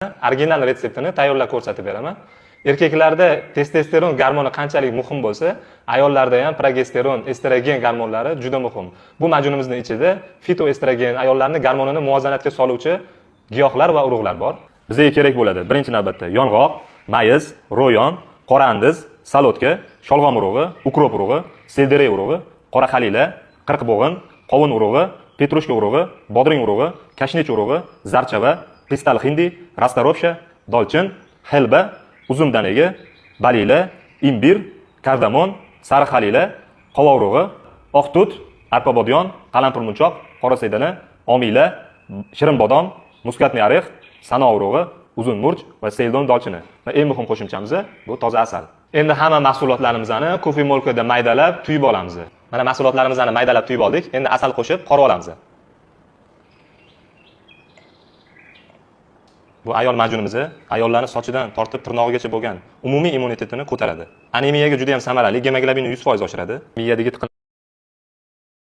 original retseptini tayyorlab ko'rsatib beraman. Erkaklarda testosteron gormoni qanchalik muhim bo'lsa, ayollarda ham progesteron, estrogen gormonlari juda muhim. Bu majunimizning ichida fitoestrogen, ayollarning gormonini muvozanatga soluvchi giyohlar va urug'lar bor. Bizga kerak bo'ladi birinchi navbatda yong'oq, mayiz, ro'yon, qora andiz, salotka, sholg'om urug'i, ukrop urug'i, selderey urug'i, qora xalila, qirqbog'in, qovun urug'i, petrushka urug'i, bodring urug'i, kashnich urug'i, zarchava, kristal hindi, rastarovsha, dolchin, helba, uzum danagi, balila, imbir, kardamon, sariq xalila, qova urug'i, oq tut, arpa bodyon, qalampir munchoq, qora saydana, omila, shirin bodom, muskatli orix, sano urug'i, uzun murch va seldon dolchini. Va eng muhim qo'shimchamiz bu toza asal. Endi hamma mahsulotlarimizni kofemolkada maydalab tuyib olamiz. Mana mahsulotlarimizni maydalab tuyib oldik. Endi asal qo'shib qorib olamiz. Bu ayol majunimiz ayollarning sochidan tortib tirnog'igacha bo'lgan umumiy immunitetini ko'taradi. Anemiyaga juda ham samarali, gemoglobinni 100% oshiradi. Miyadagi